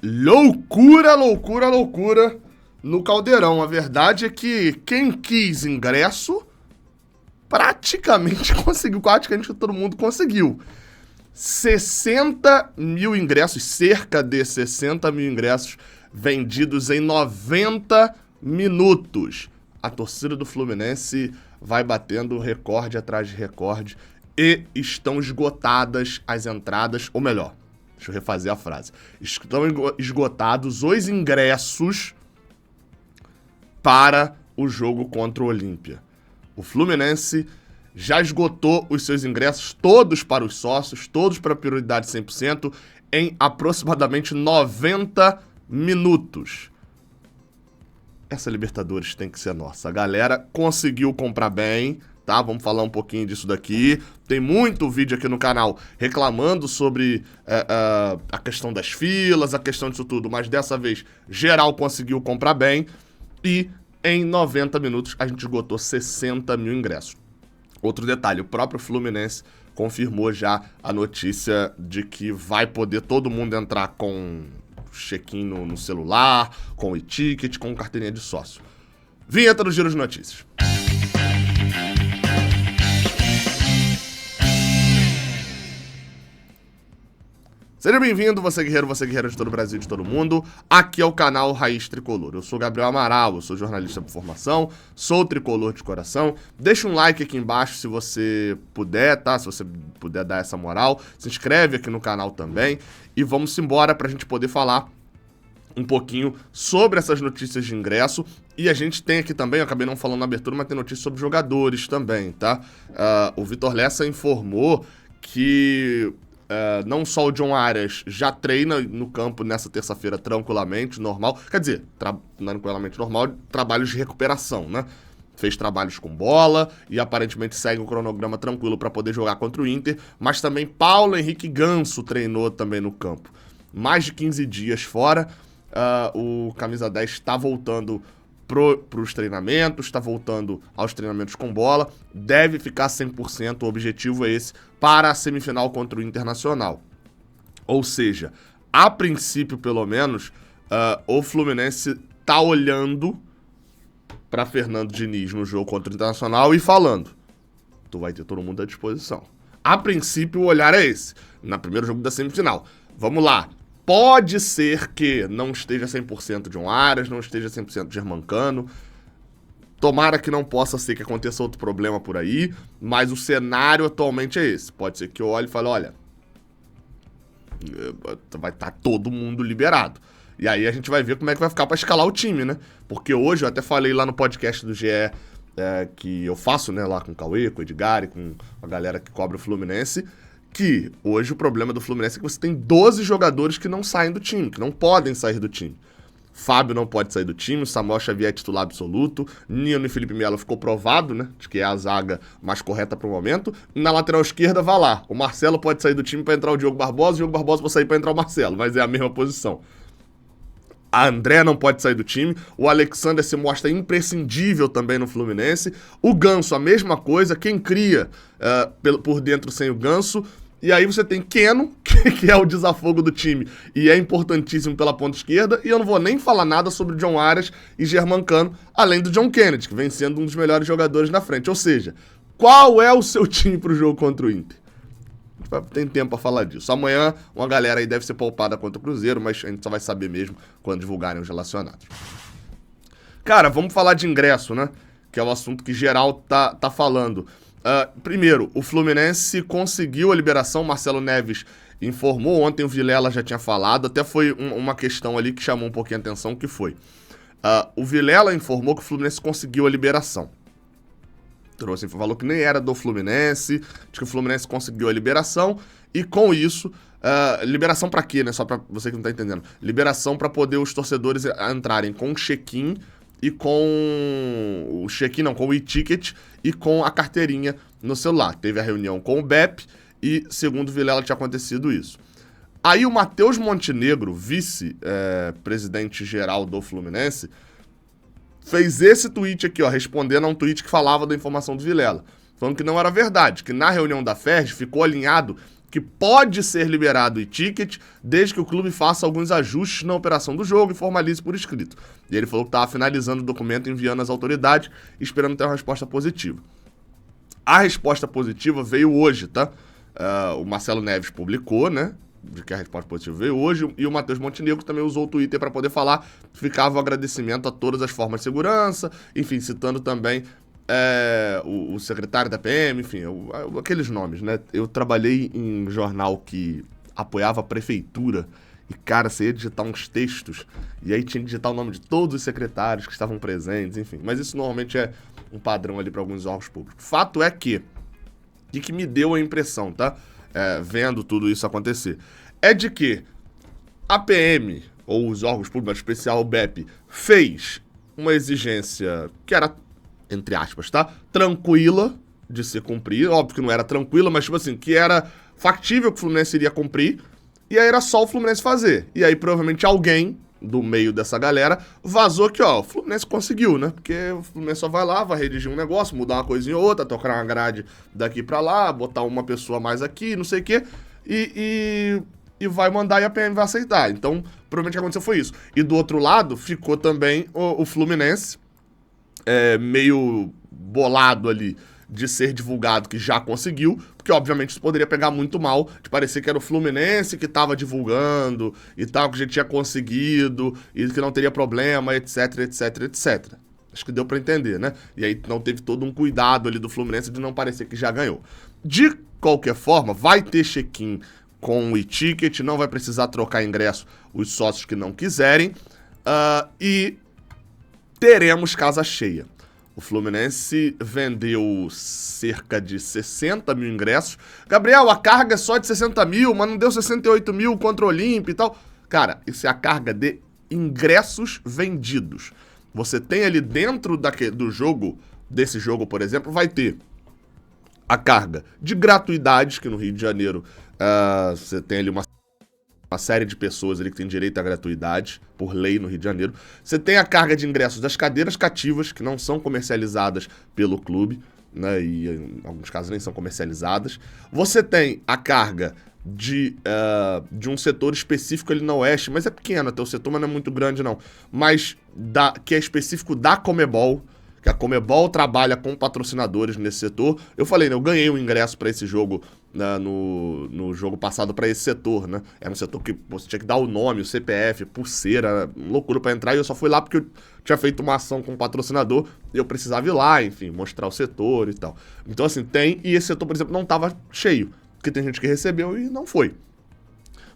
Loucura, loucura, loucura no Caldeirão. A verdade é que quem quis ingresso praticamente conseguiu, praticamente todo mundo conseguiu. 60 mil ingressos, cerca de 60 mil ingressos vendidos em 90 minutos. A torcida do Fluminense vai batendo recorde atrás de recorde e estão esgotadas as entradas, ou melhor, deixa eu refazer a frase. Estão esgotados os ingressos para o jogo contra o Olímpia. O Fluminense já esgotou os seus ingressos, todos para os sócios, todos para prioridade 100%, em aproximadamente 90 minutos. Essa Libertadores tem que ser nossa. A galera conseguiu comprar bem, tá? Vamos falar um pouquinho disso daqui. Tem muito vídeo aqui no canal reclamando sobre a questão das filas, a questão disso tudo, mas dessa vez geral conseguiu comprar bem e em 90 minutos a gente esgotou 60 mil ingressos. Outro detalhe, o próprio Fluminense confirmou já a notícia de que vai poder todo mundo entrar com check-in no celular, com e-ticket, com carteirinha de sócio. Vinheta do Giro de Notícias. Seja bem-vindo, você guerreiro de todo o Brasil e de todo mundo. Aqui é o canal Raiz Tricolor. Eu sou Gabriel Amaral, eu sou jornalista por formação, sou tricolor de coração. Deixa um like aqui embaixo se você puder, tá? Se você puder dar essa moral. Se inscreve aqui no canal também. E vamos embora pra gente poder falar um pouquinho sobre essas notícias de ingresso. E a gente tem aqui também, eu acabei não falando na abertura, mas tem notícias sobre jogadores também, tá? O Vitor Lessa informou que não só o John Arias já treina no campo nessa terça-feira tranquilamente, normal. Quer dizer, tranquilamente normal, trabalhos de recuperação, né? Fez trabalhos com bola e aparentemente segue um cronograma tranquilo para poder jogar contra o Inter. Mas também Paulo Henrique Ganso treinou também no campo. Mais de 15 dias fora, o Camisa 10 está voltando para os treinamentos, está voltando aos treinamentos com bola, deve ficar 100%, o objetivo é esse, para a semifinal contra o Internacional. Ou seja, a princípio, pelo menos, o Fluminense tá olhando para Fernando Diniz no jogo contra o Internacional e falando, tu vai ter todo mundo à disposição. A princípio, o olhar é esse, no primeiro jogo da semifinal. Vamos lá. Pode ser que não esteja 100% de John Arias, não esteja 100% de Germancano. Tomara que não possa ser que aconteça outro problema por aí, mas o cenário atualmente é esse. Pode ser que eu olhe e fale, olha, vai estar todo mundo liberado. E aí a gente vai ver como é que vai ficar para escalar o time, né? Porque hoje eu até falei lá no podcast do GE, que eu faço, né, lá com o Cauê, com o Edgar e com a galera que cobre o Fluminense, que hoje o problema do Fluminense é que você tem 12 jogadores que não saem do time, que não podem sair do time. Fábio não pode sair do time, o Samuel Xavier é titular absoluto, Nino e Felipe Melo ficou provado, né, de que é a zaga mais correta pro momento. Na lateral esquerda, vai lá, o Marcelo pode sair do time pra entrar o Diogo Barbosa, o Diogo Barbosa pode sair pra entrar o Marcelo, mas é a mesma posição. A André não pode sair do time, o Alexander se mostra imprescindível também no Fluminense, o Ganso a mesma coisa, quem cria por dentro sem o Ganso, e aí você tem Keno, que é o desafogo do time e é importantíssimo pela ponta esquerda, e eu não vou nem falar nada sobre John Arias e Germancano, além do John Kennedy, que vem sendo um dos melhores jogadores na frente. Ou seja, qual é o seu time pro jogo contra o Inter? Tem tempo pra falar disso. Amanhã uma galera aí deve ser poupada contra o Cruzeiro, mas a gente só vai saber mesmo quando divulgarem os relacionados. Cara, vamos falar de ingresso, né? Que é o assunto que geral tá falando. Primeiro, o Fluminense conseguiu a liberação, Marcelo Neves informou, ontem o Vilela já tinha falado, até foi uma questão ali que chamou um pouquinho a atenção, que foi, o Vilela informou que o Fluminense conseguiu a liberação. Trouxe, falou que nem era do Fluminense, de que o Fluminense conseguiu a liberação, e com isso, liberação pra quê, né? Só pra você que não tá entendendo. Liberação pra poder os torcedores entrarem com check-in e com o check-in, não, com o e-ticket e com a carteirinha no celular. Teve a reunião com o BEP e, segundo o Vilela, tinha acontecido isso. Aí o Matheus Montenegro, vice-presidente geral do Fluminense, fez esse tweet aqui, ó, respondendo a um tweet que falava da informação do Vilela, falando que não era verdade, que na reunião da FERJ ficou alinhado que pode ser liberado o e-ticket desde que o clube faça alguns ajustes na operação do jogo e formalize por escrito. E ele falou que estava finalizando o documento, enviando às autoridades, esperando ter uma resposta positiva. A resposta positiva veio hoje, tá? O Marcelo Neves publicou, né? De que a resposta positiva veio hoje, e o Matheus Montenegro também usou o Twitter para poder falar. Ficava o agradecimento a todas as formas de segurança, enfim, citando também o secretário da PM, enfim, aqueles nomes, né? Eu trabalhei em jornal que apoiava a prefeitura e, cara, você ia digitar uns textos e aí tinha que digitar o nome de todos os secretários que estavam presentes, enfim. Mas isso normalmente é um padrão ali para alguns órgãos públicos. Fato é que me deu a impressão, tá? Vendo tudo isso acontecer, é de que a PM, ou os órgãos públicos, em especial o BEP, fez uma exigência que era, entre aspas, tá? Tranquila de se cumprir. Óbvio que não era tranquila, mas tipo assim, que era factível que o Fluminense iria cumprir. E aí era só o Fluminense fazer. E aí provavelmente alguém do meio dessa galera vazou que, ó, o Fluminense conseguiu, né? Porque o Fluminense só vai lá, vai redigir um negócio, mudar uma coisinha ou outra, tocar uma grade daqui pra lá, botar uma pessoa a mais aqui, não sei o quê, e vai mandar e a PM vai aceitar. Então, provavelmente o que aconteceu foi isso. E do outro lado, ficou também o Fluminense meio bolado ali de ser divulgado que já conseguiu, porque obviamente isso poderia pegar muito mal, de parecer que era o Fluminense que estava divulgando e tal, que já tinha conseguido e que não teria problema, etc, etc, etc. Acho que deu pra entender, né? E aí não teve todo um cuidado ali do Fluminense de não parecer que já ganhou. De qualquer forma, vai ter check-in com o e-ticket, não vai precisar trocar ingresso os sócios que não quiserem, e teremos casa cheia. O Fluminense vendeu cerca de 60 mil ingressos. Gabriel, a carga é só de 60 mil, mas não deu 68 mil contra o Olímpia e tal. Cara, isso é a carga de ingressos vendidos. Você tem ali dentro do jogo, desse jogo, por exemplo, vai ter a carga de gratuidades, que no Rio de Janeiro você tem ali uma série de pessoas ali que tem direito à gratuidade, por lei no Rio de Janeiro. Você tem a carga de ingressos das cadeiras cativas, que não são comercializadas pelo clube, né, e em alguns casos nem são comercializadas. Você tem a carga de um setor específico ali na Oeste, mas é pequeno até o setor, mas não é muito grande não, mas que é específico da Conmebol, que a Conmebol trabalha com patrocinadores nesse setor. Eu falei, né, eu ganhei um ingresso para esse jogo, né, no jogo passado para esse setor, né? Era um setor que você tinha que dar o nome, o CPF, pulseira, loucura para entrar, e eu só fui lá porque eu tinha feito uma ação com o patrocinador e eu precisava ir lá, enfim, mostrar o setor e tal. Então assim, e esse setor, por exemplo, não tava cheio, porque tem gente que recebeu e não foi.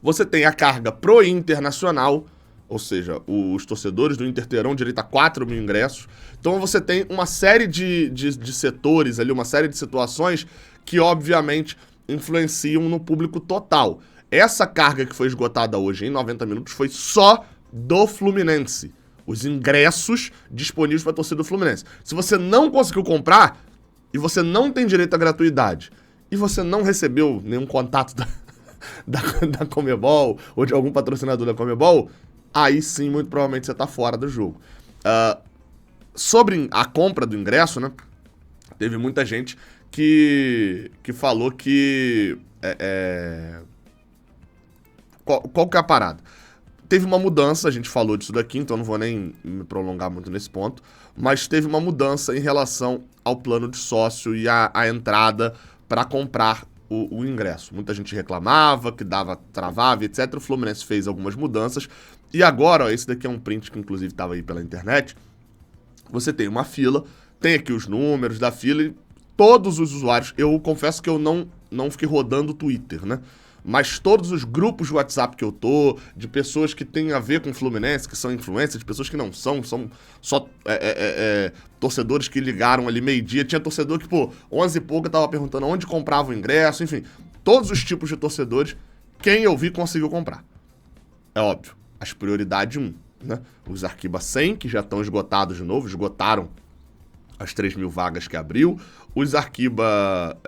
Você tem a carga pro Internacional, ou seja, os torcedores do Inter terão direito a 4 mil ingressos. Então você tem uma série de setores ali, uma série de situações que obviamente influenciam no público total. Essa carga que foi esgotada hoje em 90 minutos foi só do Fluminense. Os ingressos disponíveis para a torcida do Fluminense. Se você não conseguiu comprar e você não tem direito à gratuidade e você não recebeu nenhum contato da Conmebol ou de algum patrocinador da Conmebol, aí sim, muito provavelmente você tá fora do jogo. Sobre a compra do ingresso, né? Teve muita gente que falou que... Qual que é a parada? Teve uma mudança, a gente falou disso daqui, então não vou nem me prolongar muito nesse ponto, mas teve uma mudança em relação ao plano de sócio e a entrada para comprar o ingresso. Muita gente reclamava, que travava, etc. O Fluminense fez algumas mudanças. E agora, ó, esse daqui é um print que inclusive estava aí pela internet. Você tem uma fila, tem aqui os números da fila e todos os usuários... Eu confesso que eu não fiquei rodando o Twitter, né? Mas todos os grupos de WhatsApp que eu tô, de pessoas que têm a ver com o Fluminense, que são influencers, de pessoas que não são só torcedores que ligaram ali meio-dia. Tinha torcedor que, 11 e pouco, tava perguntando onde comprava o ingresso, enfim. Todos os tipos de torcedores, quem eu vi conseguiu comprar. É óbvio, as prioridades 1, né? Os Arquiba 100, que já estão esgotados de novo, esgotaram as 3 mil vagas que abriu, os Arquiba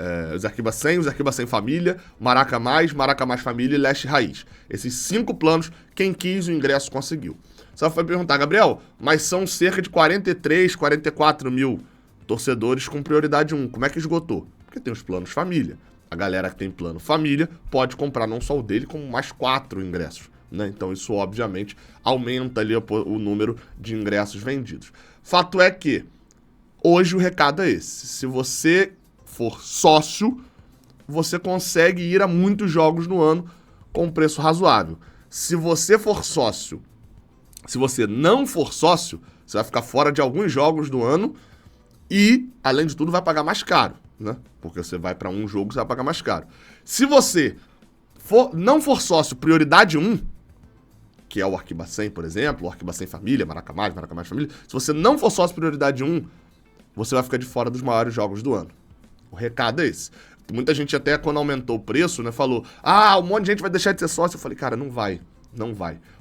100, os Arquiba 100 Família, Maraca Mais Família e Leste Raiz. Esses 5 planos, quem quis o ingresso conseguiu. Você vai perguntar, Gabriel, mas são cerca de 43, 44 mil torcedores com prioridade 1. Como é que esgotou? Porque tem os planos família. A galera que tem plano família pode comprar não só o dele, como mais 4 ingressos, né? Então isso, obviamente, aumenta ali o número de ingressos vendidos. Fato é que hoje o recado é esse. Se você for sócio, você consegue ir a muitos jogos no ano com um preço razoável. Se você for sócio, se você não for sócio, você vai ficar fora de alguns jogos do ano e, além de tudo, vai pagar mais caro, né? Porque você vai para um jogo, você vai pagar mais caro. Se você não for sócio prioridade 1, que é o Arquibacem, por exemplo, o Arquibacem Família, Maracamás Família, se você não for sócio prioridade 1, você vai ficar de fora dos maiores jogos do ano. O recado é esse. Muita gente até quando aumentou o preço, né, falou, um monte de gente vai deixar de ser sócio. Eu falei, cara, não vai.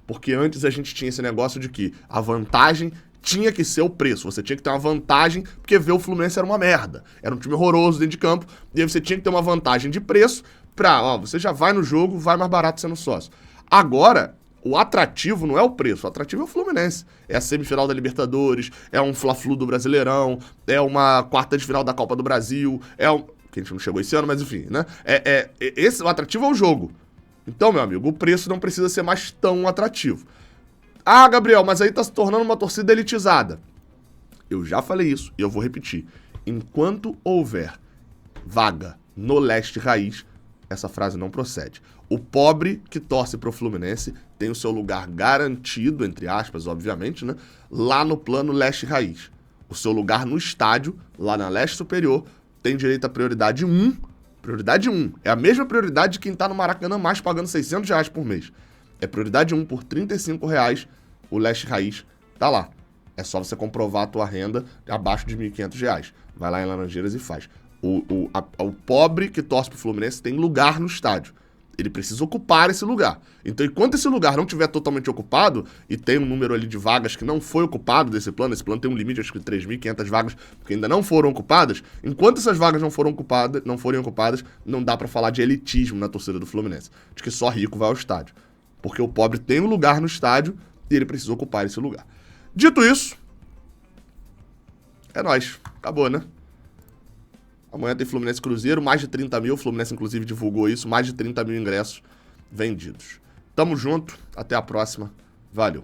Porque antes a gente tinha esse negócio de que a vantagem tinha que ser o preço. Você tinha que ter uma vantagem, porque ver o Fluminense era uma merda. Era um time horroroso dentro de campo, e aí você tinha que ter uma vantagem de preço pra, você já vai no jogo, vai mais barato sendo sócio. Agora, o atrativo não é o preço, o atrativo é o Fluminense. É a semifinal da Libertadores, é um Fla-Flu do Brasileirão, é uma quarta de final da Copa do Brasil, que a gente não chegou esse ano, mas enfim, né? O atrativo é o jogo. Então, meu amigo, o preço não precisa ser mais tão atrativo. Gabriel, mas aí tá se tornando uma torcida elitizada. Eu já falei isso e eu vou repetir. Enquanto houver vaga no leste raiz, essa frase não procede. O pobre que torce pro Fluminense tem o seu lugar garantido, entre aspas, obviamente, né? Lá no plano leste raiz. O seu lugar no estádio, lá na leste superior, tem direito à prioridade 1. Prioridade 1. É a mesma prioridade de quem tá no Maracanã mais pagando R$600 por mês. É prioridade 1 por R$35, o leste raiz tá lá. É só você comprovar a tua renda abaixo de R$1.500. Vai lá em Laranjeiras e faz. O pobre que torce pro Fluminense tem lugar no estádio. Ele precisa ocupar esse lugar. Então, enquanto esse lugar não estiver totalmente ocupado, e tem um número ali de vagas que não foi ocupado desse plano, esse plano tem um limite, acho que 3.500 vagas que ainda não foram ocupadas, enquanto essas vagas não forem ocupadas, não dá pra falar de elitismo na torcida do Fluminense, de que só rico vai ao estádio. Porque o pobre tem um lugar no estádio e ele precisa ocupar esse lugar. Dito isso, é nóis. Acabou, né? Amanhã tem Fluminense Cruzeiro, mais de 30 mil. O Fluminense, inclusive, divulgou isso. Mais de 30 mil ingressos vendidos. Tamo junto. Até a próxima. Valeu.